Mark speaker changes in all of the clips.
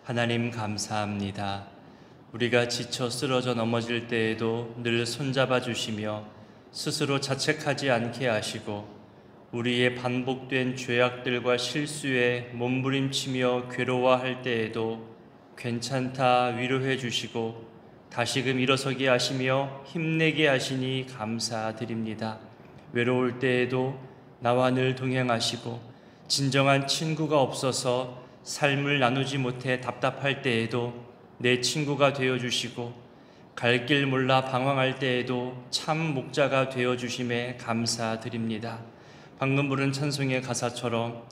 Speaker 1: 하나님 감사합니다. 우리가 지쳐 쓰러져 넘어질 때에도 늘 손잡아 주시며 스스로 자책하지 않게 하시고 우리의 반복된 죄악들과 실수에 몸부림치며 괴로워할 때에도 괜찮다 위로해 주시고 다시금 일어서게 하시며 힘내게 하시니 감사드립니다. 외로울 때에도 나와 늘 동행하시고 진정한 친구가 없어서 삶을 나누지 못해 답답할 때에도 내 친구가 되어주시고 갈 길 몰라 방황할 때에도 참 목자가 되어주심에 감사드립니다. 방금 부른 찬송의 가사처럼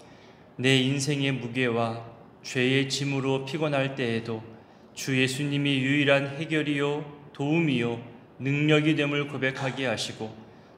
Speaker 1: 내 인생의 무게와 죄의 짐으로 피곤할 때에도 주 예수님이 유일한 해결이요 도움이요 능력이 됨을 고백하게 하시고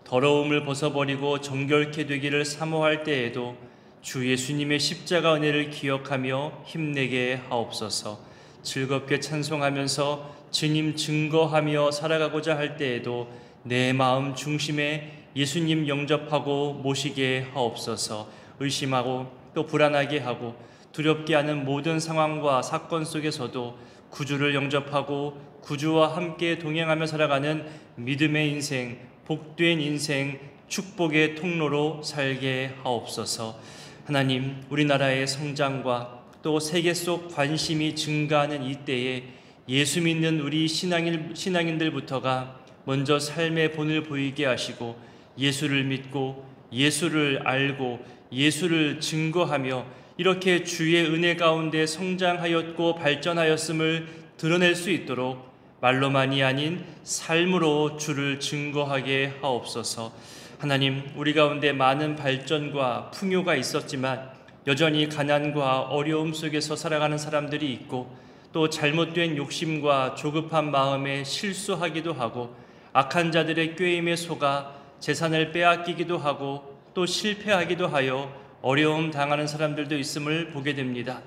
Speaker 1: 더러움을 벗어버리고 정결케 되기를 사모할 때에도 주 예수님의 십자가 은혜를 기억하며 힘내게 하옵소서. 즐겁게 찬송하면서 주님 증거하며 살아가고자 할 때에도 내 마음 중심에 예수님 영접하고 모시게 하옵소서. 의심하고 또 불안하게 하고 두렵게 하는 모든 상황과 사건 속에서도 구주를 영접하고 구주와 함께 동행하며 살아가는 믿음의 인생, 복된 인생, 축복의 통로로 살게 하옵소서. 하나님, 우리나라의 성장과 또 세계 속 관심이 증가하는 이때에 예수 믿는 우리 신앙인들부터가 먼저 삶의 본을 보이게 하시고 예수를 믿고 예수를 알고 예수를 증거하며 이렇게 주의 은혜 가운데 성장하였고 발전하였음을 드러낼 수 있도록 말로만이 아닌 삶으로 주를 증거하게 하옵소서. 하나님, 우리 가운데 많은 발전과 풍요가 있었지만 여전히 가난과 어려움 속에서 살아가는 사람들이 있고 또 잘못된 욕심과 조급한 마음에 실수하기도 하고 악한 자들의 꾀임에 속아 재산을 빼앗기기도 하고 또 실패하기도 하여 어려움 당하는 사람들도 있음을 보게 됩니다.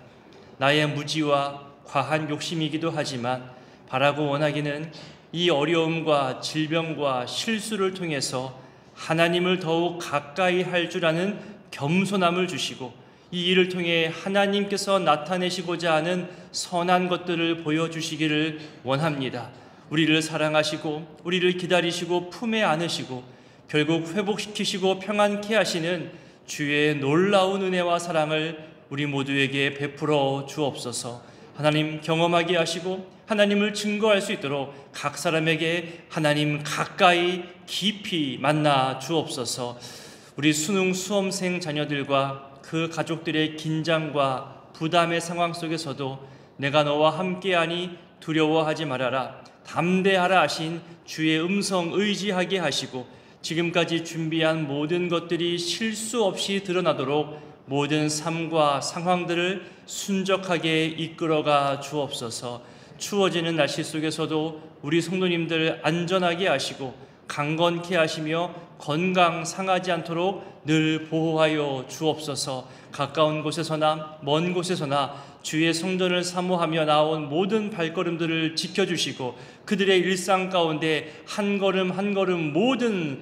Speaker 1: 나의 무지와 과한 욕심이기도 하지만 바라고 원하기는 이 어려움과 질병과 실수를 통해서 하나님을 더욱 가까이 할 줄 아는 겸손함을 주시고 이 일을 통해 하나님께서 나타내시고자 하는 선한 것들을 보여주시기를 원합니다. 우리를 사랑하시고 우리를 기다리시고 품에 안으시고 결국 회복시키시고 평안케 하시는 주의 놀라운 은혜와 사랑을 우리 모두에게 베풀어 주옵소서. 하나님 경험하게 하시고 하나님을 증거할 수 있도록 각 사람에게 하나님 가까이 깊이 만나 주옵소서. 우리 수능 수험생 자녀들과 그 가족들의 긴장과 부담의 상황 속에서도 내가 너와 함께하니 두려워하지 말아라, 담대하라 하신 주의 음성 의지하게 하시고 지금까지 준비한 모든 것들이 실수 없이 드러나도록 모든 삶과 상황들을 순적하게 이끌어가 주옵소서. 추워지는 날씨 속에서도 우리 성도님들 안전하게 하시고 강건케 하시며 건강 상하지 않도록 늘 보호하여 주옵소서. 가까운 곳에서나 먼 곳에서나 주의 성전을 사모하며 나온 모든 발걸음들을 지켜주시고 그들의 일상 가운데 한 걸음 한 걸음 모든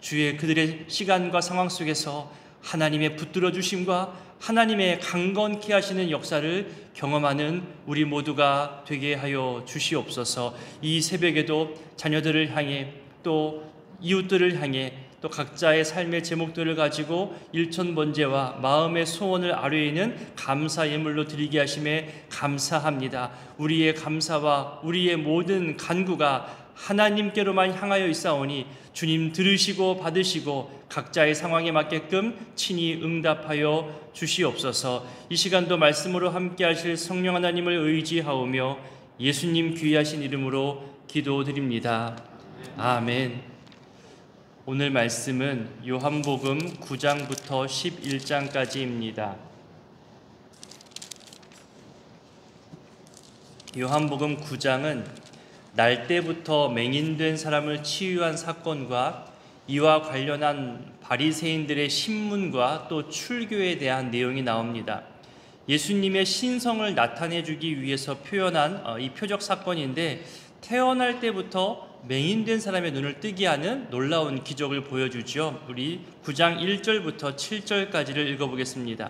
Speaker 1: 주의 그들의 시간과 상황 속에서 하나님의 붙들어 주심과 하나님의 강건케 하시는 역사를 경험하는 우리 모두가 되게 하여 주시옵소서. 이 새벽에도 자녀들을 향해 또 이웃들을 향해 또 각자의 삶의 제목들을 가지고 일천번제와 마음의 소원을 아뢰이는 감사 예물로 드리게 하심에 감사합니다. 우리의 감사와 우리의 모든 간구가 하나님께로만 향하여 있사오니 주님 들으시고 받으시고 각자의 상황에 맞게끔 친히 응답하여 주시옵소서. 이 시간도 말씀으로 함께 하실 성령 하나님을 의지하오며 예수님 귀하신 이름으로 기도드립니다. 아멘. 오늘 말씀은 요한복음 9장부터 11장까지입니다. 요한복음 9장은 날 때부터 맹인된 사람을 치유한 사건과 이와 관련한 바리새인들의 신문과 또 출교에 대한 내용이 나옵니다. 예수님의 신성을 나타내주기 위해서 표현한 이 표적 사건인데 태어날 때부터 맹인된 사람의 눈을 뜨게 하는 놀라운 기적을 보여주죠. 우리 9장 1절부터 7절까지를 읽어보겠습니다.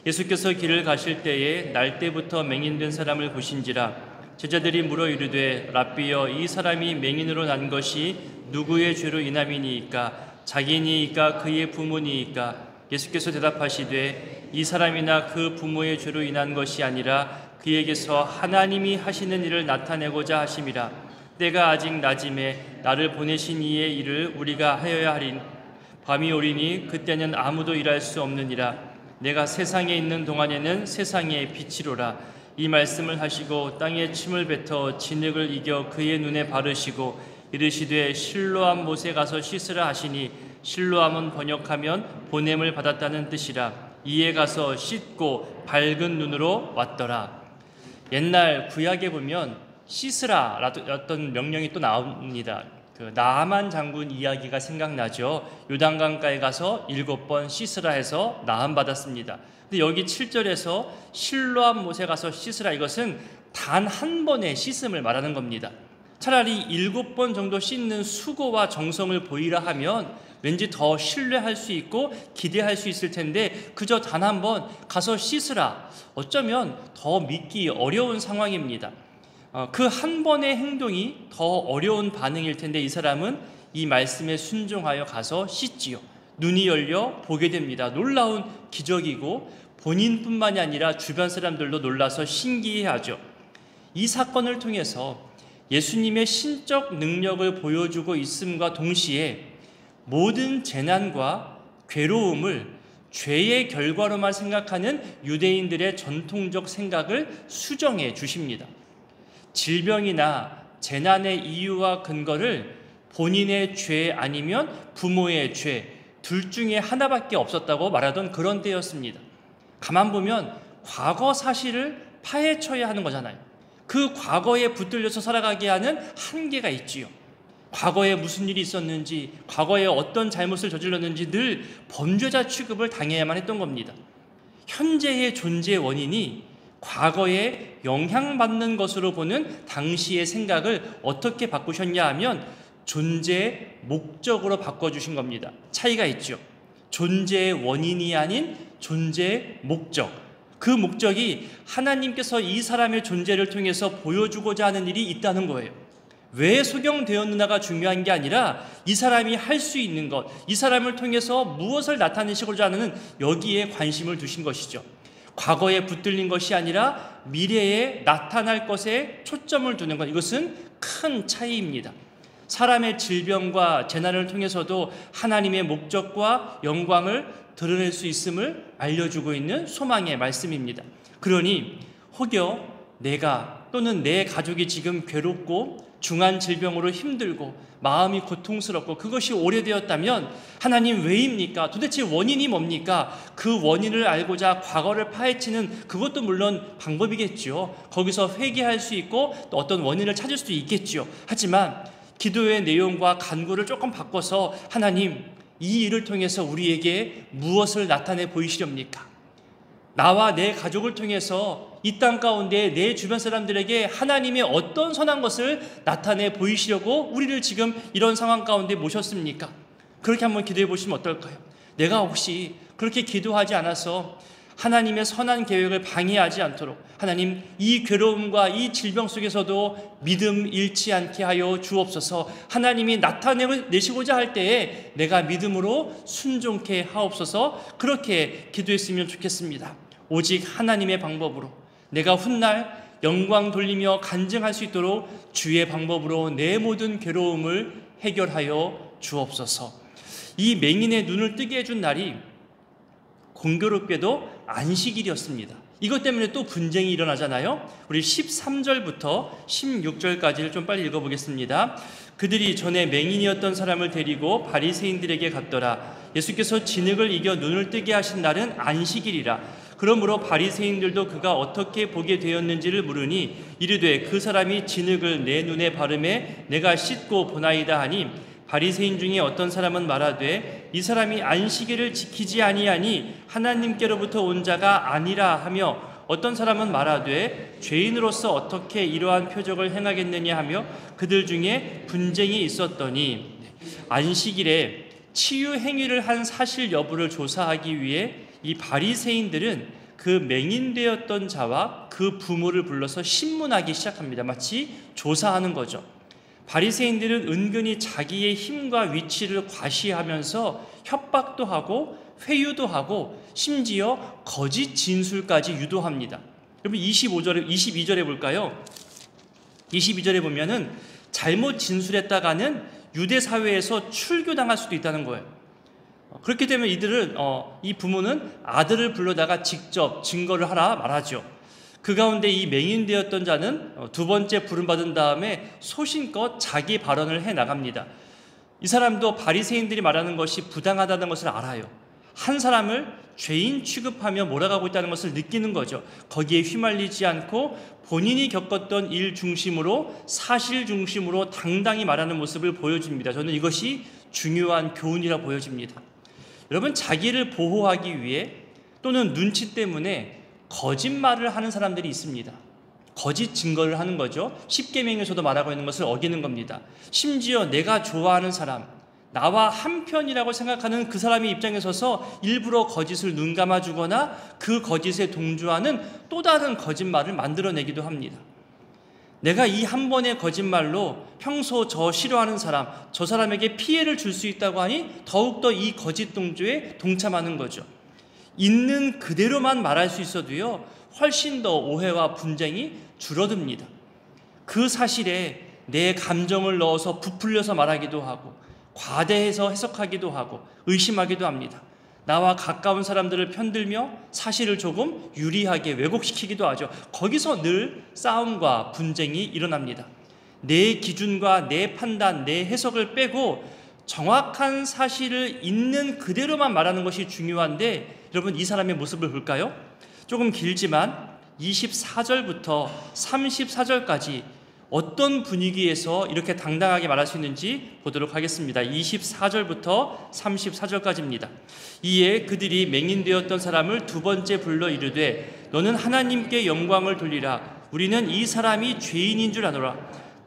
Speaker 1: 예수께서 길을 가실 때에 날 때부터 맹인된 사람을 보신지라. 제자들이 물어 이르되 랍비여, 이 사람이 맹인으로 난 것이 누구의 죄로 인함이니이까? 자기니이까 그의 부모니이까? 예수께서 대답하시되 이 사람이나 그 부모의 죄로 인한 것이 아니라 그에게서 하나님이 하시는 일을 나타내고자 하심이라. 때가 아직 낮임에 나를 보내신 이의 일을 우리가 하여야 하리니 밤이 오리니 그때는 아무도 일할 수 없느니라. 내가 세상에 있는 동안에는 세상의 빛이로라. 이 말씀을 하시고 땅에 침을 뱉어 진흙을 이겨 그의 눈에 바르시고 이르시되 실로암 못에 가서 씻으라 하시니, 실로암은 번역하면 보냄을 받았다는 뜻이라. 이에 가서 씻고 밝은 눈으로 왔더라. 옛날 구약에 보면 씻으라라는 어떤 명령이 또 나옵니다. 그 나아만 장군 이야기가 생각나죠. 요단강가에 가서 7번 씻으라 해서 나음 받았습니다. 근데 여기 7절에서 실로암 못에 가서 씻으라, 이것은 단 한 번의 씻음을 말하는 겁니다. 차라리 7번 정도 씻는 수고와 정성을 보이라 하면 왠지 더 신뢰할 수 있고 기대할 수 있을 텐데, 그저 단 한 번 가서 씻으라, 어쩌면 더 믿기 어려운 상황입니다. 그 한 번의 행동이 더 어려운 반응일 텐데, 이 사람은 이 말씀에 순종하여 가서 씻지요. 눈이 열려 보게 됩니다. 놀라운 기적이고 본인뿐만이 아니라 주변 사람들도 놀라서 신기해하죠. 이 사건을 통해서 예수님의 신적 능력을 보여주고 있음과 동시에 모든 재난과 괴로움을 죄의 결과로만 생각하는 유대인들의 전통적 생각을 수정해 주십니다. 질병이나 재난의 이유와 근거를 본인의 죄 아니면 부모의 죄, 둘 중에 하나밖에 없었다고 말하던 그런 때였습니다. 가만 보면 과거 사실을 파헤쳐야 하는 거잖아요. 그 과거에 붙들려서 살아가게 하는 한계가 있지요. 과거에 무슨 일이 있었는지, 과거에 어떤 잘못을 저질렀는지 늘 범죄자 취급을 당해야만 했던 겁니다. 현재의 존재의 원인이 과거에 영향받는 것으로 보는 당시의 생각을 어떻게 바꾸셨냐 하면 존재의 목적으로 바꿔주신 겁니다. 차이가 있죠. 존재의 원인이 아닌 존재의 목적. 그 목적이 하나님께서 이 사람의 존재를 통해서 보여주고자 하는 일이 있다는 거예요. 왜 소경되었느냐가 중요한 게 아니라 이 사람이 할 수 있는 것, 이 사람을 통해서 무엇을 나타내시고자 하는 여기에 관심을 두신 것이죠. 과거에 붙들린 것이 아니라 미래에 나타날 것에 초점을 두는 것, 이것은 큰 차이입니다. 사람의 질병과 재난을 통해서도 하나님의 목적과 영광을 드러낼 수 있음을 알려주고 있는 소망의 말씀입니다. 그러니 혹여 내가 또는 내 가족이 지금 괴롭고 중한 질병으로 힘들고 마음이 고통스럽고 그것이 오래되었다면 하나님 왜입니까? 도대체 원인이 뭡니까? 그 원인을 알고자 과거를 파헤치는 그것도 물론 방법이겠죠. 거기서 회개할 수 있고 또 어떤 원인을 찾을 수도 있겠죠. 하지만 기도의 내용과 간구를 조금 바꿔서 하나님, 이 일을 통해서 우리에게 무엇을 나타내 보이시렵니까? 나와 내 가족을 통해서 이 땅 가운데 내 주변 사람들에게 하나님의 어떤 선한 것을 나타내 보이시려고 우리를 지금 이런 상황 가운데 모셨습니까? 그렇게 한번 기도해 보시면 어떨까요? 내가 혹시 그렇게 기도하지 않아서 하나님의 선한 계획을 방해하지 않도록 하나님, 이 괴로움과 이 질병 속에서도 믿음 잃지 않게 하여 주옵소서. 하나님이 나타내시고자 할 때에 내가 믿음으로 순종케 하옵소서. 그렇게 기도했으면 좋겠습니다. 오직 하나님의 방법으로 내가 훗날 영광 돌리며 간증할 수 있도록 주의 방법으로 내 모든 괴로움을 해결하여 주옵소서. 이 맹인의 눈을 뜨게 해준 날이 공교롭게도 안식일이었습니다. 이것 때문에 또 분쟁이 일어나잖아요. 우리 13절부터 16절까지를 좀 빨리 읽어보겠습니다. 그들이 전에 맹인이었던 사람을 데리고 바리새인들에게 갔더라. 예수께서 진흙을 이겨 눈을 뜨게 하신 날은 안식일이라. 그러므로 바리새인들도 그가 어떻게 보게 되었는지를 물으니 이르되 그 사람이 진흙을 내 눈에 바르매 내가 씻고 보나이다 하니, 바리새인 중에 어떤 사람은 말하되 이 사람이 안식일을 지키지 아니하니 하나님께로부터 온 자가 아니라 하며, 어떤 사람은 말하되 죄인으로서 어떻게 이러한 표적을 행하겠느냐 하며 그들 중에 분쟁이 있었더니, 안식일에 치유 행위를 한 사실 여부를 조사하기 위해 이 바리새인들은 그 맹인되었던 자와 그 부모를 불러서 신문하기 시작합니다. 마치 조사하는 거죠. 바리새인들은 은근히 자기의 힘과 위치를 과시하면서 협박도 하고 회유도 하고 심지어 거짓 진술까지 유도합니다. 여러분 22절에 볼까요? 22절에 보면은 잘못 진술했다가는 유대 사회에서 출교당할 수도 있다는 거예요. 그렇게 되면 이들은 이 부모는 아들을 불러다가 직접 증거를 하라 말하죠. 그 가운데 이 맹인되었던 자는 두 번째 부름받은 다음에 소신껏 자기 발언을 해나갑니다. 이 사람도 바리새인들이 말하는 것이 부당하다는 것을 알아요. 한 사람을 죄인 취급하며 몰아가고 있다는 것을 느끼는 거죠. 거기에 휘말리지 않고 본인이 겪었던 일 중심으로, 사실 중심으로 당당히 말하는 모습을 보여줍니다. 저는 이것이 중요한 교훈이라 보여집니다. 여러분, 자기를 보호하기 위해 또는 눈치 때문에 거짓말을 하는 사람들이 있습니다. 거짓 증거를 하는 거죠. 십계명에서도 말하고 있는 것을 어기는 겁니다. 심지어 내가 좋아하는 사람, 나와 한편이라고 생각하는 그 사람의 입장에 서서 일부러 거짓을 눈감아주거나 그 거짓에 동조하는 또 다른 거짓말을 만들어내기도 합니다. 내가 이 한 번의 거짓말로 평소 저 싫어하는 사람, 저 사람에게 피해를 줄 수 있다고 하니 더욱더 이 거짓 동조에 동참하는 거죠. 있는 그대로만 말할 수 있어도요, 훨씬 더 오해와 분쟁이 줄어듭니다. 그 사실에 내 감정을 넣어서 부풀려서 말하기도 하고 과대해서 해석하기도 하고 의심하기도 합니다. 나와 가까운 사람들을 편들며 사실을 조금 유리하게 왜곡시키기도 하죠. 거기서 늘 싸움과 분쟁이 일어납니다. 내 기준과 내 판단, 내 해석을 빼고 정확한 사실을 있는 그대로만 말하는 것이 중요한데, 여러분 이 사람의 모습을 볼까요? 조금 길지만 24절부터 34절까지 어떤 분위기에서 이렇게 당당하게 말할 수 있는지 보도록 하겠습니다. 24절부터 34절까지입니다. 이에 그들이 맹인되었던 사람을 두 번째 불러 이르되 너는 하나님께 영광을 돌리라. 우리는 이 사람이 죄인인 줄 아노라.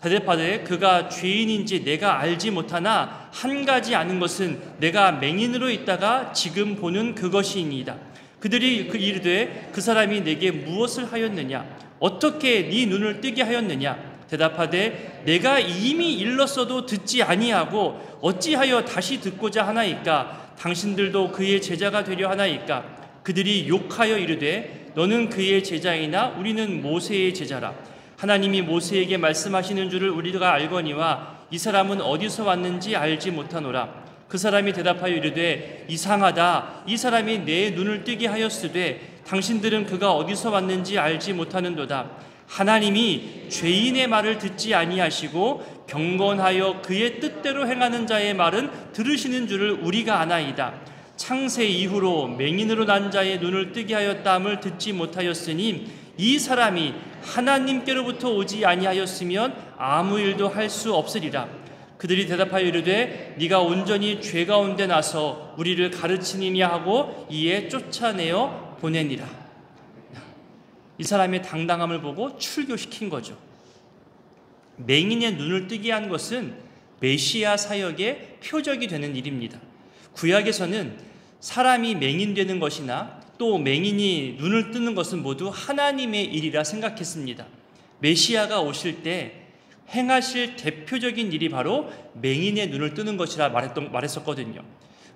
Speaker 1: 대답하되 그가 죄인인지 내가 알지 못하나 한 가지 아는 것은 내가 맹인으로 있다가 지금 보는 그것이니이다. 그들이 이르되 그 사람이 내게 무엇을 하였느냐? 어떻게 네 눈을 뜨게 하였느냐? 대답하되 내가 이미 일렀어도 듣지 아니하고 어찌하여 다시 듣고자 하나이까? 당신들도 그의 제자가 되려 하나이까? 그들이 욕하여 이르되 너는 그의 제자이나 우리는 모세의 제자라. 하나님이 모세에게 말씀하시는 줄을 우리가 알거니와 이 사람은 어디서 왔는지 알지 못하노라. 그 사람이 대답하여 이르되 이상하다. 이 사람이 내 눈을 뜨게 하였으되 당신들은 그가 어디서 왔는지 알지 못하는도다. 하나님이 죄인의 말을 듣지 아니하시고 경건하여 그의 뜻대로 행하는 자의 말은 들으시는 줄을 우리가 아나이다. 창세 이후로 맹인으로 난 자의 눈을 뜨게 하였다함을 듣지 못하였으니 이 사람이 하나님께로부터 오지 아니하였으면 아무 일도 할 수 없으리라. 그들이 대답하여 이르되 네가 온전히 죄 가운데 나서 우리를 가르치느냐 하고 이에 쫓아내어 보내니라. 이 사람의 당당함을 보고 출교시킨 거죠. 맹인의 눈을 뜨게 한 것은 메시아 사역의 표적이 되는 일입니다. 구약에서는 사람이 맹인되는 것이나 또 맹인이 눈을 뜨는 것은 모두 하나님의 일이라 생각했습니다. 메시아가 오실 때 행하실 대표적인 일이 바로 맹인의 눈을 뜨는 것이라 말했었거든요.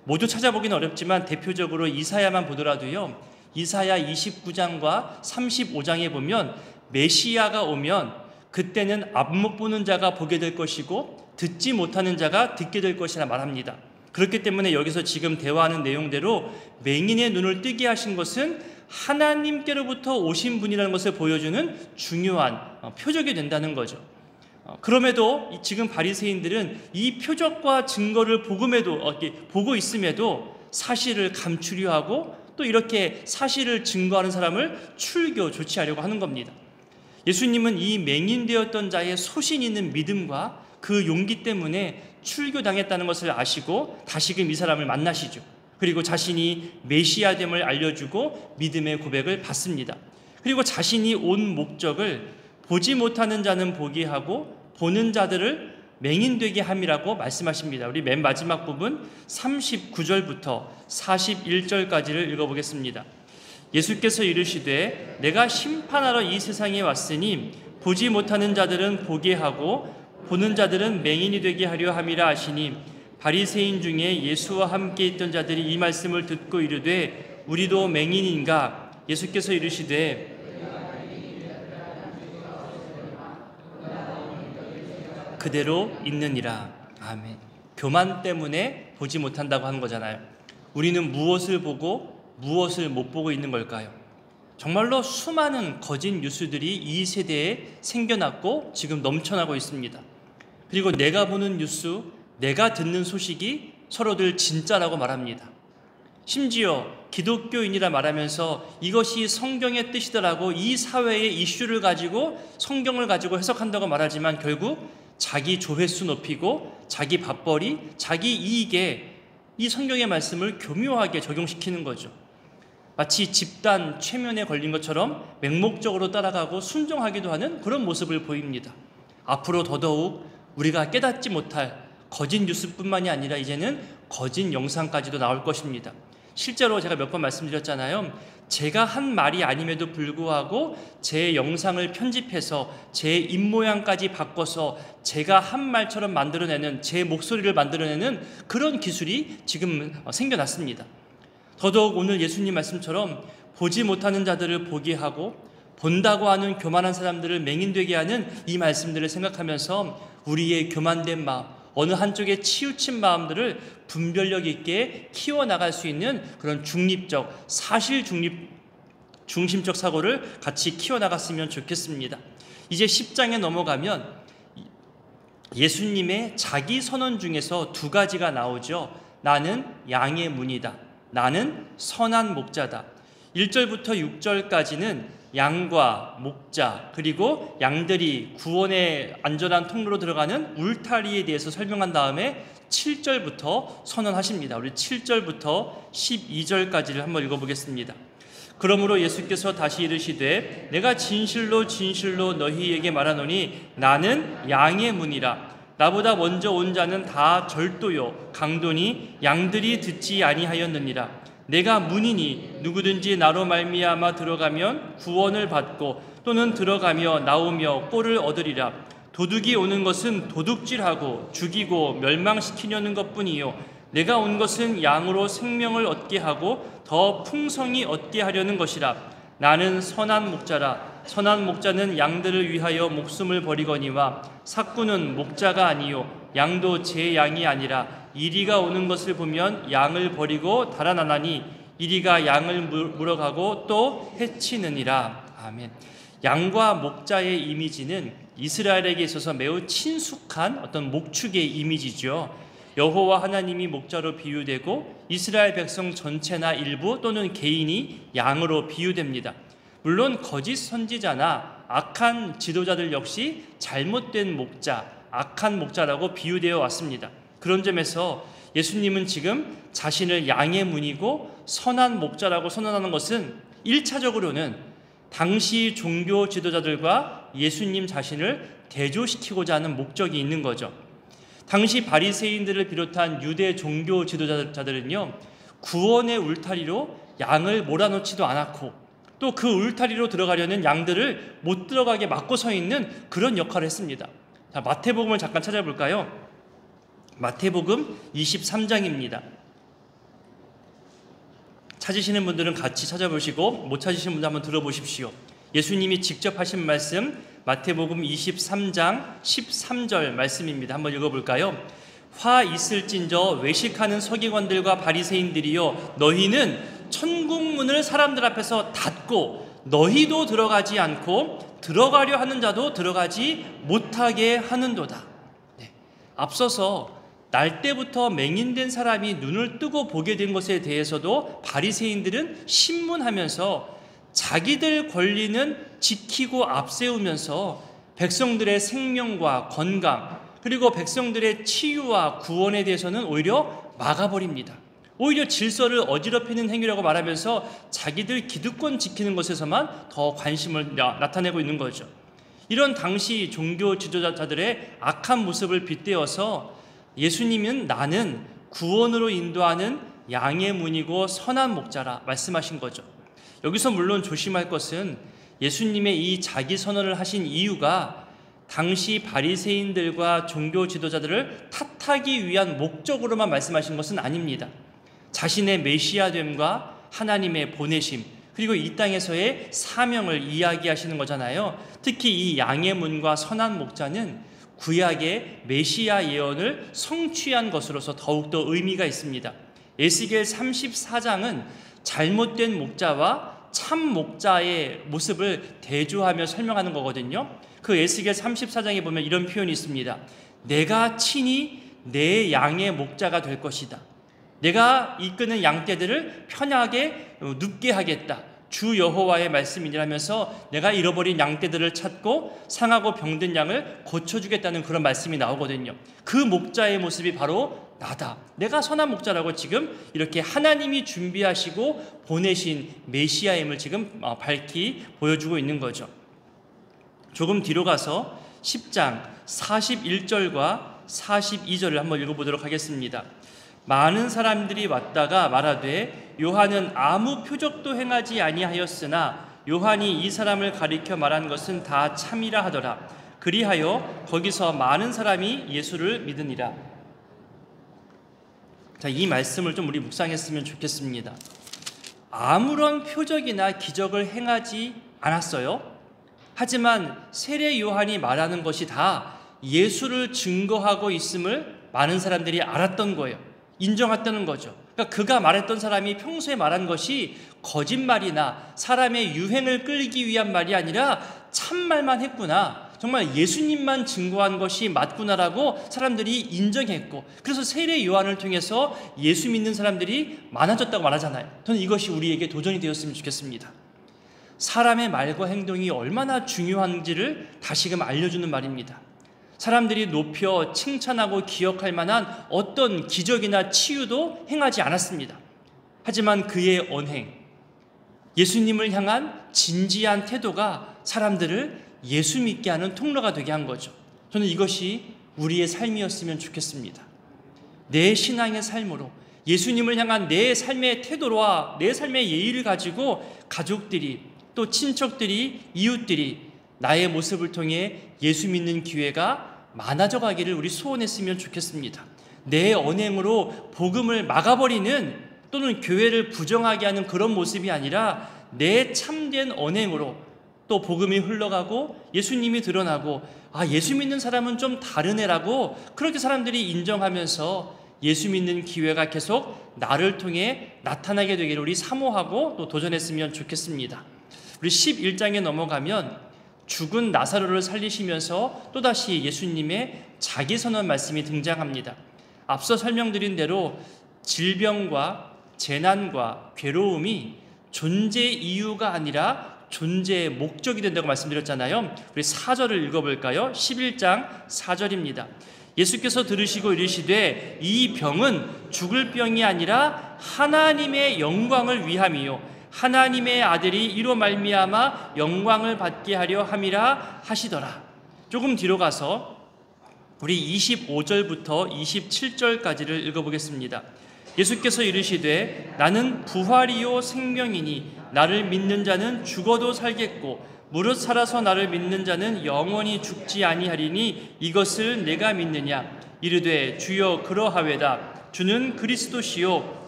Speaker 1: 모두 찾아보기는 어렵지만 대표적으로 이사야만 보더라도요, 이사야 29장과 35장에 보면 메시아가 오면 그때는 안 못 보는 자가 보게 될 것이고 듣지 못하는 자가 듣게 될 것이라 말합니다. 그렇기 때문에 여기서 지금 대화하는 내용대로 맹인의 눈을 뜨게 하신 것은 하나님께로부터 오신 분이라는 것을 보여주는 중요한 표적이 된다는 거죠. 그럼에도 지금 바리새인들은 이 표적과 증거를 보고 있음에도 사실을 감추려 하고 또 이렇게 사실을 증거하는 사람을 출교 조치하려고 하는 겁니다. 예수님은 이 맹인되었던 자의 소신 있는 믿음과 그 용기 때문에 출교당했다는 것을 아시고 다시금 이 사람을 만나시죠. 그리고 자신이 메시아됨을 알려주고 믿음의 고백을 받습니다. 그리고 자신이 온 목적을 보지 못하는 자는 보게 하고 보는 자들을 맹인되게 함이라고 말씀하십니다. 우리 맨 마지막 부분 39절부터 41절까지를 읽어보겠습니다. 예수께서 이르시되 내가 심판하러 이 세상에 왔으니 보지 못하는 자들은 보게 하고 보는 자들은 맹인이 되게 하려 함이라 하시니 바리새인 중에 예수와 함께 있던 자들이 이 말씀을 듣고 이르되 우리도 맹인인가? 예수께서 이르시되 그대로 있느니라. 아멘. 교만 때문에 보지 못한다고 하는 거잖아요. 우리는 무엇을 보고 무엇을 못 보고 있는 걸까요? 정말로 수많은 거짓 뉴스들이 이 세대에 생겨났고 지금 넘쳐나고 있습니다. 그리고 내가 보는 뉴스, 내가 듣는 소식이 서로들 진짜라고 말합니다. 심지어 기독교인이라 말하면서 이것이 성경의 뜻이더라고 이 사회의 이슈를 가지고 성경을 가지고 해석한다고 말하지만 결국 자기 조회수 높이고 자기 밥벌이, 자기 이익에 이 성경의 말씀을 교묘하게 적용시키는 거죠. 마치 집단 최면에 걸린 것처럼 맹목적으로 따라가고 순종하기도 하는 그런 모습을 보입니다. 앞으로 더더욱 우리가 깨닫지 못할 거짓 뉴스뿐만이 아니라 이제는 거짓 영상까지도 나올 것입니다. 실제로 제가 몇 번 말씀드렸잖아요. 제가 한 말이 아님에도 불구하고 제 영상을 편집해서 제 입모양까지 바꿔서 제가 한 말처럼 만들어내는, 제 목소리를 만들어내는 그런 기술이 지금 생겨났습니다. 더더욱 오늘 예수님 말씀처럼 보지 못하는 자들을 보게 하고 본다고 하는 교만한 사람들을 맹인되게 하는 이 말씀들을 생각하면서 우리의 교만된 마음, 어느 한쪽에 치우친 마음들을 분별력 있게 키워나갈 수 있는 그런 중립적, 사실 중심적 사고를 같이 키워나갔으면 좋겠습니다. 이제 10장에 넘어가면 예수님의 자기 선언 중에서 두 가지가 나오죠. 나는 양의 문이다. 나는 선한 목자다. 1절부터 6절까지는 양과 목자 그리고 양들이 구원의 안전한 통로로 들어가는 울타리에 대해서 설명한 다음에 7절부터 선언하십니다. 우리 7절부터 12절까지를 한번 읽어보겠습니다. 그러므로 예수께서 다시 이르시되 내가 진실로 진실로 너희에게 말하노니 나는 양의 문이라. 나보다 먼저 온 자는 다 절도요 강도니 양들이 듣지 아니하였느니라. 내가 문이니 누구든지 나로 말미암아 들어가면 구원을 받고 또는 들어가며 나오며 꼴을 얻으리라. 도둑이 오는 것은 도둑질하고 죽이고 멸망시키려는 것뿐이요 내가 온 것은 양으로 생명을 얻게 하고 더 풍성히 얻게 하려는 것이라. 나는 선한 목자라. 선한 목자는 양들을 위하여 목숨을 버리거니와 삭구는 목자가 아니요 양도 제 양이 아니라 이리가 오는 것을 보면 양을 버리고 달아나나니 이리가 양을 물어가고 또 해치느니라. 아멘. 양과 목자의 이미지는 이스라엘에게 있어서 매우 친숙한 어떤 목축의 이미지죠. 여호와 하나님이 목자로 비유되고 이스라엘 백성 전체나 일부 또는 개인이 양으로 비유됩니다. 물론 거짓 선지자나 악한 지도자들 역시 잘못된 목자, 악한 목자라고 비유되어 왔습니다. 그런 점에서 예수님은 지금 자신을 양의 문이고 선한 목자라고 선언하는 것은 1차적으로는 당시 종교 지도자들과 예수님 자신을 대조시키고자 하는 목적이 있는 거죠. 당시 바리새인들을 비롯한 유대 종교 지도자들은요, 구원의 울타리로 양을 몰아넣지도 않았고 또 그 울타리로 들어가려는 양들을 못 들어가게 막고 서 있는 그런 역할을 했습니다. 자, 마태복음을 잠깐 찾아볼까요? 마태복음 23장입니다. 찾으시는 분들은 같이 찾아보시고 못 찾으시는 분들 한번 들어보십시오. 예수님이 직접 하신 말씀 마태복음 23장 13절 말씀입니다. 한번 읽어볼까요? 화 있을진저 외식하는 서기관들과 바리새인들이여 너희는 천국문을 사람들 앞에서 닫고 너희도 들어가지 않고 들어가려 하는 자도 들어가지 못하게 하는도다. 네. 앞서서 날 때부터 맹인된 사람이 눈을 뜨고 보게 된 것에 대해서도 바리새인들은 신문하면서 자기들 권리는 지키고 앞세우면서 백성들의 생명과 건강 그리고 백성들의 치유와 구원에 대해서는 오히려 막아버립니다. 오히려 질서를 어지럽히는 행위라고 말하면서 자기들 기득권 지키는 것에서만 더 관심을 나타내고 있는 거죠. 이런 당시 종교 지도자들의 악한 모습을 빗대어서 예수님은 나는 구원으로 인도하는 양의 문이고 선한 목자라 말씀하신 거죠. 여기서 물론 조심할 것은 예수님의 이 자기 선언을 하신 이유가 당시 바리새인들과 종교 지도자들을 탓하기 위한 목적으로만 말씀하신 것은 아닙니다. 자신의 메시아됨과 하나님의 보내심, 그리고 이 땅에서의 사명을 이야기하시는 거잖아요. 특히 이 양의 문과 선한 목자는 구약의 메시아 예언을 성취한 것으로서 더욱더 의미가 있습니다. 에스겔 34장은 잘못된 목자와 참 목자의 모습을 대조하며 설명하는 거거든요. 그 에스겔 34장에 보면 이런 표현이 있습니다. 내가 친히 내 양의 목자가 될 것이다. 내가 이끄는 양떼들을 편하게 눕게 하겠다. 주 여호와의 말씀이라면서 내가 잃어버린 양떼들을 찾고 상하고 병든 양을 고쳐주겠다는 그런 말씀이 나오거든요. 그 목자의 모습이 바로 나다. 내가 선한 목자라고 지금 이렇게 하나님이 준비하시고 보내신 메시아임을 지금 밝히 보여주고 있는 거죠. 조금 뒤로 가서 10장 41절과 42절을 한번 읽어보도록 하겠습니다. 많은 사람들이 왔다가 말하되 요한은 아무 표적도 행하지 아니하였으나 요한이 이 사람을 가리켜 말한 것은 다 참이라 하더라. 그리하여 거기서 많은 사람이 예수를 믿으니라. 자, 이 말씀을 좀 우리 묵상했으면 좋겠습니다. 아무런 표적이나 기적을 행하지 않았어요. 하지만 세례 요한이 말하는 것이 다 예수를 증거하고 있음을 많은 사람들이 알았던 거예요. 인정했다는 거죠. 그러니까 그가 말했던 사람이 평소에 말한 것이 거짓말이나 사람의 유행을 끌기 위한 말이 아니라 참말만 했구나, 정말 예수님만 증거한 것이 맞구나라고 사람들이 인정했고, 그래서 세례 요한을 통해서 예수 믿는 사람들이 많아졌다고 말하잖아요. 저는 이것이 우리에게 도전이 되었으면 좋겠습니다. 사람의 말과 행동이 얼마나 중요한지를 다시금 알려주는 말입니다. 사람들이 높여 칭찬하고 기억할 만한 어떤 기적이나 치유도 행하지 않았습니다. 하지만 그의 언행, 예수님을 향한 진지한 태도가 사람들을 예수 믿게 하는 통로가 되게 한 거죠. 저는 이것이 우리의 삶이었으면 좋겠습니다. 내 신앙의 삶으로 예수님을 향한 내 삶의 태도와 내 삶의 예의를 가지고 가족들이, 또 친척들이, 이웃들이 나의 모습을 통해 예수 믿는 기회가 많아져 가기를 우리 소원했으면 좋겠습니다. 내 언행으로 복음을 막아버리는, 또는 교회를 부정하게 하는 그런 모습이 아니라 내 참된 언행으로 또 복음이 흘러가고 예수님이 드러나고, 아, 예수 믿는 사람은 좀 다른 애라고 그렇게 사람들이 인정하면서 예수 믿는 기회가 계속 나를 통해 나타나게 되기를 우리 사모하고 또 도전했으면 좋겠습니다. 우리 11장에 넘어가면 죽은 나사로를 살리시면서 또다시 예수님의 자기선언 말씀이 등장합니다. 앞서 설명드린 대로 질병과 재난과 괴로움이 존재 이유가 아니라 존재의 목적이 된다고 말씀드렸잖아요. 우리 4절을 읽어볼까요? 11장 4절입니다. 예수께서 들으시고 이르시되 이 병은 죽을 병이 아니라 하나님의 영광을 위함이요 하나님의 아들이 이로 말미암아 영광을 받게 하려 함이라 하시더라. 조금 뒤로 가서 우리 25절부터 27절까지를 읽어보겠습니다. 예수께서 이르시되 나는 부활이요 생명이니 나를 믿는 자는 죽어도 살겠고 무릇 살아서 나를 믿는 자는 영원히 죽지 아니하리니 이것을 내가 믿느냐. 이르되 주여 그러하외다. 주는 그리스도시요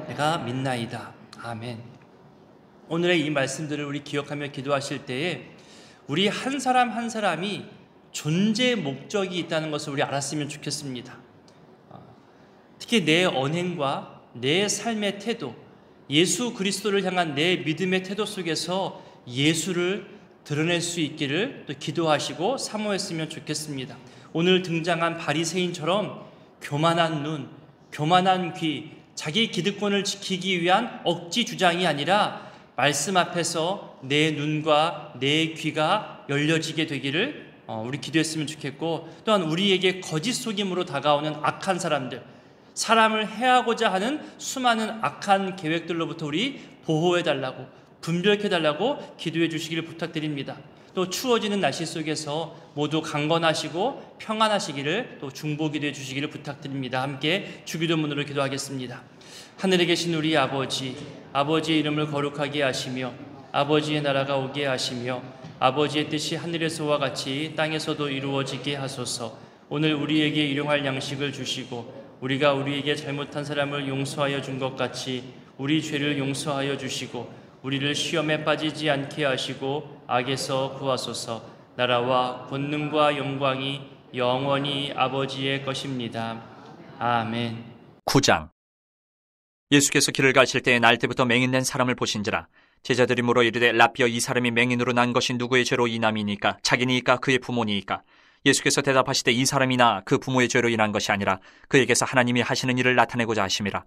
Speaker 1: 내가 믿나이다. 아멘. 오늘의 이 말씀들을 우리 기억하며 기도하실 때에 우리 한 사람 한 사람이 존재 목적이 있다는 것을 우리 알았으면 좋겠습니다. 특히 내 언행과 내 삶의 태도, 예수 그리스도를 향한 내 믿음의 태도 속에서 예수를 드러낼 수 있기를 또 기도하시고 사모했으면 좋겠습니다. 오늘 등장한 바리새인처럼 교만한 눈, 교만한 귀, 자기 기득권을 지키기 위한 억지 주장이 아니라 말씀 앞에서 내 눈과 내 귀가 열려지게 되기를 우리 기도했으면 좋겠고, 또한 우리에게 거짓 속임으로 다가오는 악한 사람들, 사람을 해하고자 하는 수많은 악한 계획들로부터 우리 보호해달라고, 분별해달라고 기도해 주시기를 부탁드립니다. 또 추워지는 날씨 속에서 모두 강건하시고 평안하시기를 또 중보기도해 주시기를 부탁드립니다. 함께 주기도문으로 기도하겠습니다. 하늘에 계신 우리 아버지, 아버지의 이름을 거룩하게 하시며 아버지의 나라가 오게 하시며 아버지의 뜻이 하늘에서와 같이 땅에서도 이루어지게 하소서. 오늘 우리에게 일용할 양식을 주시고 우리가 우리에게 잘못한 사람을 용서하여 준 것 같이 우리 죄를 용서하여 주시고 우리를 시험에 빠지지 않게 하시고 악에서 구하소서. 나라와 권능과 영광이 영원히 아버지의 것입니다. 아멘.
Speaker 2: 9장. 예수께서 길을 가실 때에 날 때부터 맹인된 사람을 보신지라. 제자들이 물어 이르되 라삐어, 이 사람이 맹인으로 난 것이 누구의 죄로 인함이니까? 자기니까 그의 부모니까? 예수께서 대답하시되 이 사람이나 그 부모의 죄로 인한 것이 아니라 그에게서 하나님이 하시는 일을 나타내고자 하심이라.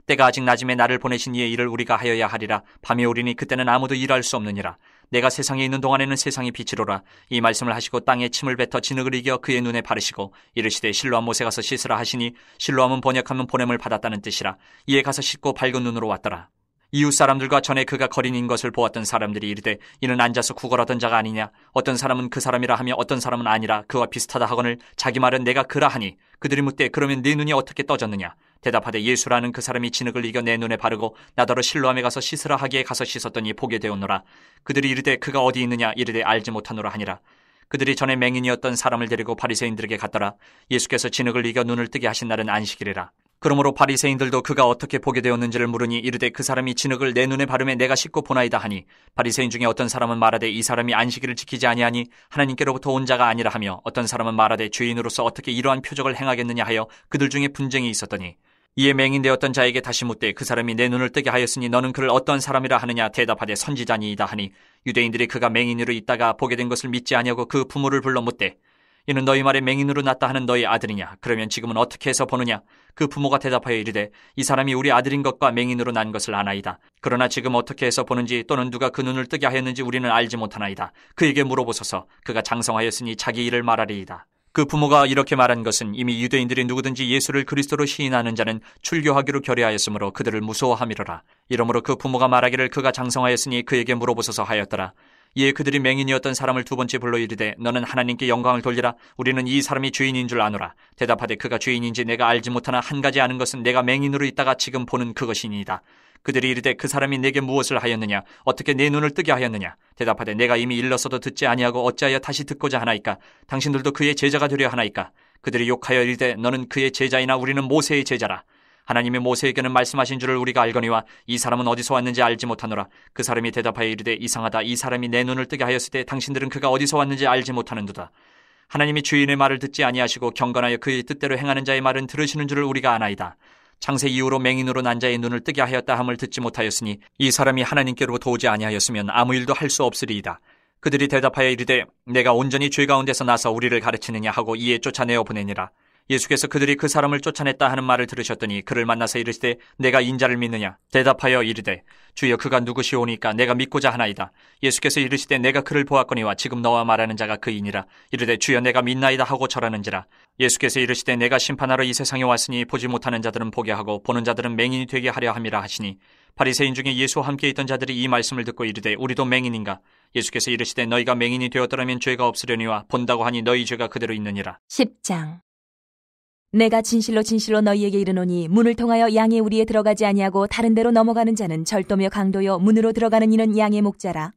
Speaker 2: 때가 아직 낮음에 나를 보내신 이의 일을 우리가 하여야 하리라. 밤이 오리니 그때는 아무도 일할 수 없느니라. 내가 세상에 있는 동안에는 세상이 빛이로라. 이 말씀을 하시고 땅에 침을 뱉어 진흙을 이겨 그의 눈에 바르시고 이르시되 실로암 못에 가서 씻으라 하시니, 실로암은 번역하면 보냄을 받았다는 뜻이라. 이에 가서 씻고 밝은 눈으로 왔더라. 이웃 사람들과 전에 그가 거린인 것을 보았던 사람들이 이르되 이는 앉아서 구걸하던 자가 아니냐? 어떤 사람은 그 사람이라 하며 어떤 사람은 아니라 그와 비슷하다 하거늘 자기 말은 내가 그라 하니, 그들이 묻되 그러면 네 눈이 어떻게 떠졌느냐? 대답하되 예수라는 그 사람이 진흙을 이겨 내 눈에 바르고 나더러 실로암에 가서 씻으라 하기에 가서 씻었더니 보게 되었노라. 그들이 이르되 그가 어디 있느냐? 이르되 알지 못하노라 하니라. 그들이 전에 맹인이었던 사람을 데리고 바리새인들에게 갔더라. 예수께서 진흙을 이겨 눈을 뜨게 하신 날은 안식일이라. 그러므로 바리새인들도 그가 어떻게 보게 되었는지를 물으니 이르되 그 사람이 진흙을 내 눈에 바르매 내가 씻고 보나이다 하니, 바리새인 중에 어떤 사람은 말하되 이 사람이 안식일을 지키지 아니하니 하나님께로부터 온 자가 아니라 하며, 어떤 사람은 말하되 죄인으로서 어떻게 이러한 표적을 행하겠느냐 하여 그들 중에 분쟁이 있었더니, 이에 맹인되었던 자에게 다시 묻되 그 사람이 내 눈을 뜨게 하였으니 너는 그를 어떤 사람이라 하느냐? 대답하되 선지자니이다 하니, 유대인들이 그가 맹인으로 있다가 보게 된 것을 믿지 아니하고 그 부모를 불러 묻되 이는 너희 말에 맹인으로 났다 하는 너희 아들이냐? 그러면 지금은 어떻게 해서 보느냐? 그 부모가 대답하여 이르되 이 사람이 우리 아들인 것과 맹인으로 난 것을 아나이다. 그러나 지금 어떻게 해서 보는지 또는 누가 그 눈을 뜨게 하였는지 우리는 알지 못하나이다. 그에게 물어보소서. 그가 장성하였으니 자기 일을 말하리이다. 그 부모가 이렇게 말한 것은 이미 유대인들이 누구든지 예수를 그리스도로 시인하는 자는 출교하기로 결의하였으므로 그들을 무서워함이로라. 이러므로 그 부모가 말하기를 그가 장성하였으니 그에게 물어보소서 하였더라. 이에 그들이 맹인이었던 사람을 두 번째 불러 이르되 너는 하나님께 영광을 돌리라. 우리는 이 사람이 죄인인 줄 아노라. 대답하되 그가 죄인인지 내가 알지 못하나 한 가지 아는 것은 내가 맹인으로 있다가 지금 보는 그것이니이다. 그들이 이르되 그 사람이 내게 무엇을 하였느냐? 어떻게 내 눈을 뜨게 하였느냐? 대답하되 내가 이미 일렀어도 듣지 아니하고 어찌하여 다시 듣고자 하나이까? 당신들도 그의 제자가 되려 하나이까? 그들이 욕하여 이르되 너는 그의 제자이나 우리는 모세의 제자라. 하나님이 모세에게는 말씀하신 줄을 우리가 알거니와 이 사람은 어디서 왔는지 알지 못하노라. 그 사람이 대답하여 이르되 이상하다. 이 사람이 내 눈을 뜨게 하였을 때 당신들은 그가 어디서 왔는지 알지 못하는도다. 하나님이 주인의 말을 듣지 아니하시고 경건하여 그의 뜻대로 행하는 자의 말은 들으시는 줄을 우리가 아나이다. 창세 이후로 맹인으로 난 자의 눈을 뜨게 하였다 함을 듣지 못하였으니 이 사람이 하나님께로부터 오지 아니하였으면 아무 일도 할 수 없으리이다. 그들이 대답하여 이르되 내가 온전히 죄 가운데서 나서 우리를 가르치느냐 하고 이에 쫓아내어 보내니라. 예수께서 그들이 그 사람을 쫓아냈다 하는 말을 들으셨더니 그를 만나서 이르시되 내가 인자를 믿느냐? 대답하여 이르되 주여 그가 누구시오니까 내가 믿고자 하나이다. 예수께서 이르시되 내가 그를 보았거니와 지금 너와 말하는 자가 그이니라. 이르되 주여 내가 믿나이다 하고 절하는지라. 예수께서 이르시되 내가 심판하러 이 세상에 왔으니 보지 못하는 자들은 보게 하고 보는 자들은 맹인이 되게 하려 함이라 하시니, 바리새인 중에 예수와 함께 있던 자들이 이 말씀을 듣고 이르되 우리도 맹인인가? 예수께서 이르시되 너희가 맹인이 되었더라면 죄가 없으려니와 본다고 하니 너희 죄가 그대로 있느니라.
Speaker 3: 10장. 내가 진실로 진실로 너희에게 이르노니 문을 통하여 양의 우리에 들어가지 아니하고 다른 데로 넘어가는 자는 절도며 강도요 문으로 들어가는 이는 양의 목자라.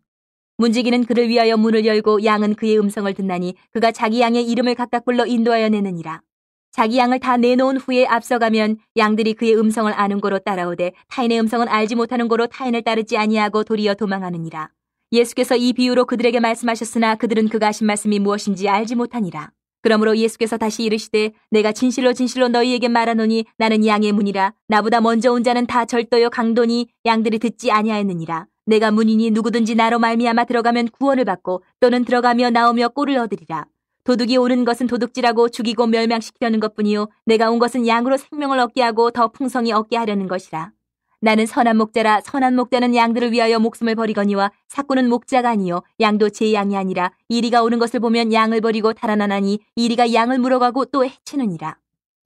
Speaker 3: 문지기는 그를 위하여 문을 열고 양은 그의 음성을 듣나니 그가 자기 양의 이름을 각각 불러 인도하여 내느니라. 자기 양을 다 내놓은 후에 앞서가면 양들이 그의 음성을 아는 고로 따라오되 타인의 음성은 알지 못하는 고로 타인을 따르지 아니하고 도리어 도망하느니라. 예수께서 이 비유로 그들에게 말씀하셨으나 그들은 그가 하신 말씀이 무엇인지 알지 못하니라. 그러므로 예수께서 다시 이르시되 내가 진실로 진실로 너희에게 말하노니 나는 양의 문이라. 나보다 먼저 온 자는 다 절도요 강도니 양들이 듣지 아니하였느니라. 내가 문이니 누구든지 나로 말미암아 들어가면 구원을 받고 또는 들어가며 나오며 꼴을 얻으리라. 도둑이 오는 것은 도둑질하고 죽이고 멸망시키려는 것뿐이요 내가 온 것은 양으로 생명을 얻게 하고 더 풍성히 얻게 하려는 것이라. 나는 선한 목자라. 선한 목자는 양들을 위하여 목숨을 버리거니와 삭구는 목자가 아니요 양도 제 양이 아니라 이리가 오는 것을 보면 양을 버리고 달아나나니 이리가 양을 물어가고 또 해치느니라.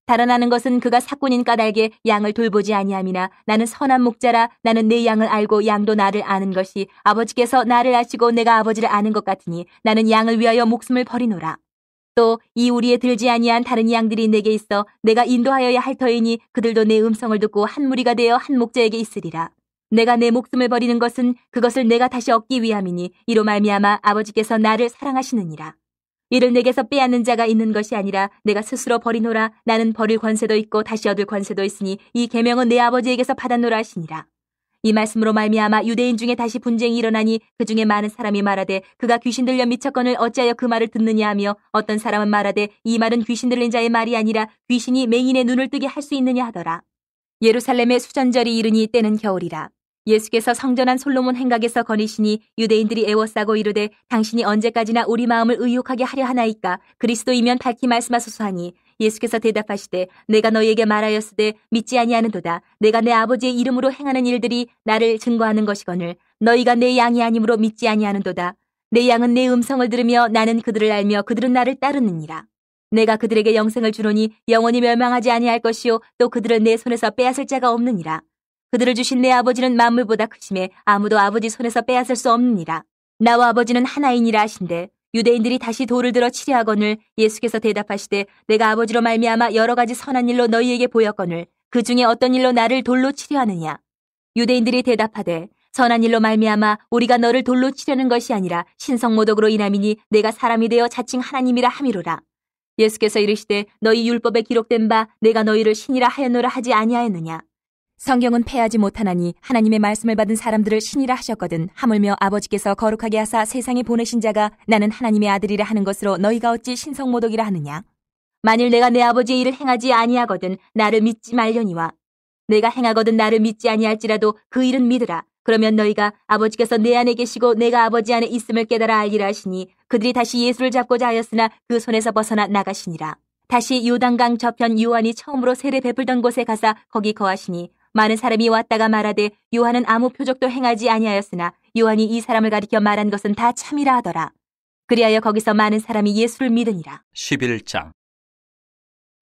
Speaker 3: 달아나는 것은 그가 사꾼인 까닭에 양을 돌보지 아니함이나 나는 선한 목자라 나는 내 양을 알고 양도 나를 아는 것이 아버지께서 나를 아시고 내가 아버지를 아는 것 같으니 나는 양을 위하여 목숨을 버리노라. 또 이 우리에 들지 아니한 다른 양들이 내게 있어 내가 인도하여야 할 터이니 그들도 내 음성을 듣고 한 무리가 되어 한 목자에게 있으리라. 내가 내 목숨을 버리는 것은 그것을 내가 다시 얻기 위함이니 이로 말미암아 아버지께서 나를 사랑하시느니라. 이를 내게서 빼앗는 자가 있는 것이 아니라 내가 스스로 버리노라. 나는 버릴 권세도 있고 다시 얻을 권세도 있으니 이 계명은 내 아버지에게서 받았노라 하시니라. 이 말씀으로 말미암아 유대인 중에 다시 분쟁이 일어나니 그 중에 많은 사람이 말하되 그가 귀신 들려 미쳤거늘 어찌하여 그 말을 듣느냐 하며 어떤 사람은 말하되 이 말은 귀신 들린 자의 말이 아니라 귀신이 맹인의 눈을 뜨게 할 수 있느냐 하더라. 예루살렘의 수전절이 이르니 때는 겨울이라. 예수께서 성전한 솔로몬 행각에서 거니시니 유대인들이 애워싸고 이르되 당신이 언제까지나 우리 마음을 의욕하게 하려 하나이까 그리스도이면 밝히 말씀하소서 하니 예수께서 대답하시되 내가 너희에게 말하였으되 믿지 아니하는도다. 내가 내 아버지의 이름으로 행하는 일들이 나를 증거하는 것이거늘 너희가 내 양이 아니므로 믿지 아니하는도다. 내 양은 내 음성을 들으며 나는 그들을 알며 그들은 나를 따르느니라. 내가 그들에게 영생을 주노니 영원히 멸망하지 아니할 것이요 또 그들을 내 손에서 빼앗을 자가 없느니라. 그들을 주신 내 아버지는 만물보다 크심에 아무도 아버지 손에서 빼앗을 수 없느니라. 나와 아버지는 하나이니라 하신대 유대인들이 다시 돌을 들어 치려하거늘 예수께서 대답하시되 내가 아버지로 말미암아 여러 가지 선한 일로 너희에게 보였거늘 그 중에 어떤 일로 나를 돌로 치려하느냐. 유대인들이 대답하되 선한 일로 말미암아 우리가 너를 돌로 치려는 것이 아니라 신성모독으로 인함이니 내가 사람이 되어 자칭 하나님이라 함이로라. 예수께서 이르시되 너희 율법에 기록된 바 내가 너희를 신이라 하였노라 하지 아니하였느냐. 성경은 패하지 못하나니 하나님의 말씀을 받은 사람들을 신이라 하셨거든 하물며 아버지께서 거룩하게 하사 세상에 보내신 자가 나는 하나님의 아들이라 하는 것으로 너희가 어찌 신성모독이라 하느냐. 만일 내가 내 아버지의 일을 행하지 아니하거든 나를 믿지 말려니와 내가 행하거든 나를 믿지 아니할지라도 그 일은 믿으라. 그러면 너희가 아버지께서 내 안에 계시고 내가 아버지 안에 있음을 깨달아 알리라 하시니 그들이 다시 예수를 잡고자 하였으나 그 손에서 벗어나 나가시니라. 다시 요단강 저편 요한이 처음으로 세례 베풀던 곳에 가사 거기 거하시니 많은 사람이 왔다가 말하되 요한은 아무 표적도 행하지 아니하였으나 요한이 이 사람을 가리켜 말한 것은 다 참이라 하더라. 그리하여 거기서 많은 사람이 예수를 믿으니라.
Speaker 2: 11장.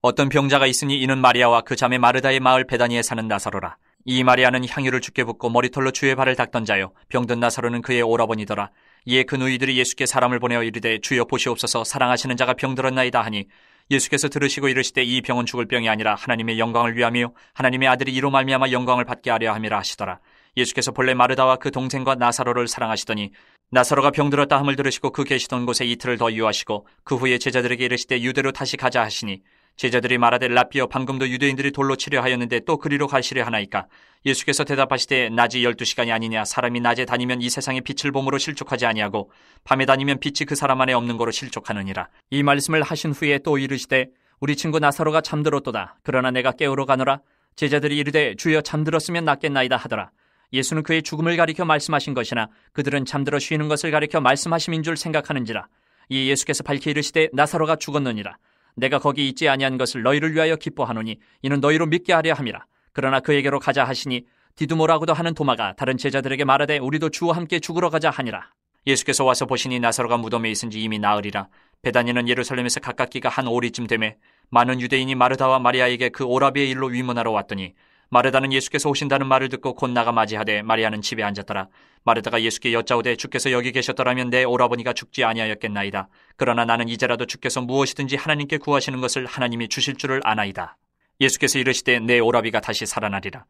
Speaker 2: 어떤 병자가 있으니 이는 마리아와 그 자매 마르다의 마을 베다니에 사는 나사로라. 이 마리아는 향유를 주께 붓고 머리털로 주의 발을 닦던 자요 병든 나사로는 그의 오라버니더라. 이에 그 누이들이 예수께 사람을 보내어 이르되 주여 보시옵소서 사랑하시는 자가 병들었나이다 하니 예수께서 들으시고 이르시되 이 병은 죽을 병이 아니라 하나님의 영광을 위함이요 하나님의 아들이 이로 말미암아 영광을 받게 하려 함이라 하시더라. 예수께서 본래 마르다와 그 동생과 나사로를 사랑하시더니 나사로가 병들었다 함을 들으시고 그 계시던 곳에 이틀을 더 유하시고 그 후에 제자들에게 이르시되 유대로 다시 가자 하시니 제자들이 말하되 랍비여 방금도 유대인들이 돌로 치려 하였는데 또 그리로 가시려 하나이까. 예수께서 대답하시되 낮이 12시간이 아니냐. 사람이 낮에 다니면 이 세상의 빛을 봄으로 실족하지 아니하고 밤에 다니면 빛이 그 사람 안에 없는 거로 실족하느니라. 이 말씀을 하신 후에 또 이르시되 우리 친구 나사로가 잠들었도다. 그러나 내가 깨우러 가노라. 제자들이 이르되 주여 잠들었으면 낫겠나이다 하더라. 예수는 그의 죽음을 가리켜 말씀하신 것이나 그들은 잠들어 쉬는 것을 가리켜 말씀하심인 줄 생각하는지라. 이 예수께서 밝히 이르시되 나사로가 죽었느니라. 내가 거기 있지 아니한 것을 너희를 위하여 기뻐하노니 이는 너희로 믿게 하려 함이라. 그러나 그에게로 가자 하시니 디두모라고도 하는 도마가 다른 제자들에게 말하되 우리도 주와 함께 죽으러 가자 하니라. 예수께서 와서 보시니 나사로가 무덤에 있은지 이미 나으리라. 베다니는 예루살렘에서 가깝기가 한 오리쯤 되매 많은 유대인이 마르다와 마리아에게 그 오라비의 일로 위문하러 왔더니 마르다는 예수께서 오신다는 말을 듣고 곧 나가 맞이하되 마리아는 집에 앉았더라. 마르다가 예수께 여짜오되 주께서 여기 계셨더라면 내 오라버니가 죽지 아니하였겠나이다. 그러나 나는 이제라도 주께서 무엇이든지 하나님께 구하시는 것을 하나님이 주실 줄을 아나이다. 예수께서 이르시되 내 오라비가 다시 살아나리라.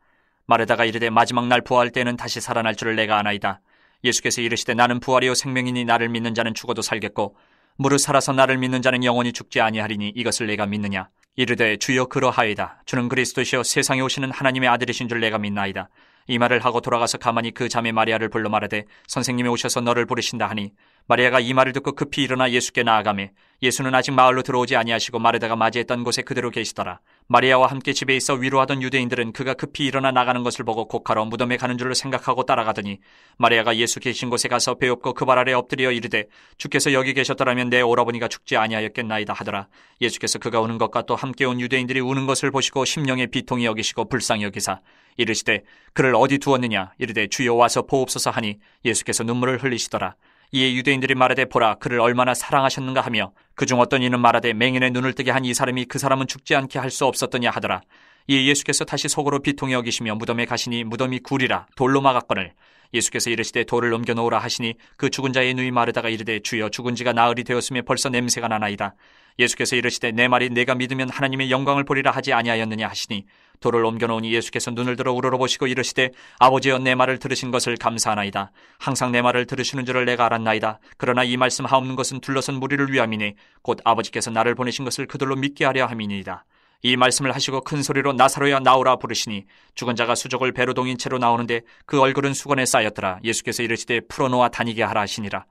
Speaker 2: 마르다가 이르되 마지막 날 부활할 때는 다시 살아날 줄을 내가 아나이다. 예수께서 이르시되 나는 부활이요 생명이니 나를 믿는 자는 죽어도 살겠고 무릇 살아서 나를 믿는 자는 영원히 죽지 아니하리니 이것을 내가 믿느냐. 이르되 주여 그러하이다. 주는 그리스도시요 세상에 오시는 하나님의 아들이신 줄 내가 믿나이다. 이 말을 하고 돌아가서 가만히 그 자매 마리아를 불러 말하되 선생님이 오셔서 너를 부르신다 하니 마리아가 이 말을 듣고 급히 일어나 예수께 나아가매 예수는 아직 마을로 들어오지 아니하시고 마르다가 맞이했던 곳에 그대로 계시더라. 마리아와 함께 집에 있어 위로하던 유대인들은 그가 급히 일어나 나가는 것을 보고 곡하러 무덤에 가는 줄로 생각하고 따라가더니 마리아가 예수 계신 곳에 가서 배엎고 그 발 아래 엎드려 이르되 주께서 여기 계셨더라면 내 오라버니가 죽지 아니하였겠나이다 하더라. 예수께서 그가 우는 것과 또 함께 온 유대인들이 우는 것을 보시고 심령의 비통이 여기시고 불쌍히 여기사 이르시되 그를 어디 두었느냐. 이르되 주여 와서 보옵소서 하니 예수께서 눈물을 흘리시더라. 이에 유대인들이 말하되 보라 그를 얼마나 사랑하셨는가 하며 그중 어떤 이는 말하되 맹인의 눈을 뜨게 한 이 사람이 그 사람은 죽지 않게 할 수 없었더냐 하더라. 이에 예수께서 다시 속으로 비통히 여기시며 무덤에 가시니 무덤이 굴이라 돌로 막았거늘 예수께서 이르시되 돌을 옮겨놓으라 하시니 그 죽은 자의 누이 마르다가 이르되 주여 죽은 지가 나흘이 되었으며 벌써 냄새가 나나이다. 예수께서 이르시되 내 말이 내가 믿으면 하나님의 영광을 보리라 하지 아니하였느냐 하시니 돌을 옮겨놓으니 예수께서 눈을 들어 우러러보시고 이르시되 아버지여 내 말을 들으신 것을 감사하나이다. 항상 내 말을 들으시는 줄을 내가 알았나이다. 그러나 이 말씀 하옵는 것은 둘러선 무리를 위함이니 곧 아버지께서 나를 보내신 것을 그들로 믿게 하려 함이니이다. 이 말씀을 하시고 큰 소리로 나사로야 나오라 부르시니 죽은 자가 수족을 배로 동인 채로 나오는데 그 얼굴은 수건에 쌓였더라. 예수께서 이르시되 풀어놓아 다니게 하라 하시니라.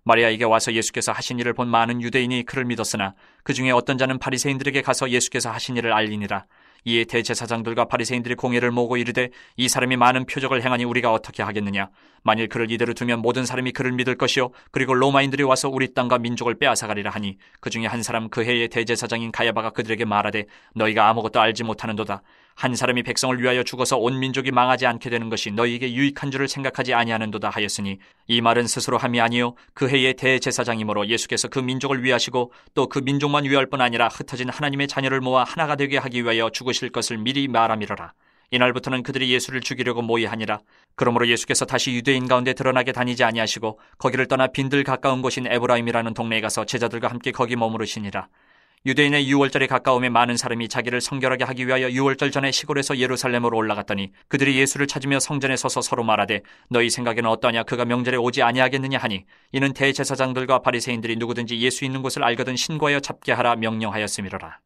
Speaker 2: 마리아에게 와서 예수께서 하신 일을 본 많은 유대인이 그를 믿었으나 그 중에 어떤 자는 바리새인들에게 가서 예수께서 하신 일을 알리니라. 이에 대제사장들과 바리새인들이 공회를 모으고 이르되 이 사람이 많은 표적을 행하니 우리가 어떻게 하겠느냐. 만일 그를 이대로 두면 모든 사람이 그를 믿을 것이요 그리고 로마인들이 와서 우리 땅과 민족을 빼앗아가리라 하니 그 중에 한 사람 그 해의 대제사장인 가야바가 그들에게 말하되 너희가 아무것도 알지 못하는도다. 한 사람이 백성을 위하여 죽어서 온 민족이 망하지 않게 되는 것이 너희에게 유익한 줄을 생각하지 아니하는도다 하였으니 이 말은 스스로 함이 아니요 그 해의 대제사장이므로 예수께서 그 민족을 위하시고 또 그 민족만 위할 뿐 아니라 흩어진 하나님의 자녀를 모아 하나가 되게 하기 위하여 죽으실 것을 미리 말함이로라. 이날부터는 그들이 예수를 죽이려고 모의하니라. 그러므로 예수께서 다시 유대인 가운데 드러나게 다니지 아니하시고 거기를 떠나 빈들 가까운 곳인 에브라임이라는 동네에 가서 제자들과 함께 거기 머무르시니라. 유대인의 유월절에 가까움에 많은 사람이 자기를 성결하게 하기 위하여 유월절 전에 시골에서 예루살렘으로 올라갔더니 그들이 예수를 찾으며 성전에 서서 서로 말하되 너희 생각에는 어떠냐 그가 명절에 오지 아니하겠느냐 하니 이는 대제사장들과 바리새인들이 누구든지 예수 있는 곳을 알거든 신고하여 잡게 하라 명령하였음이로라.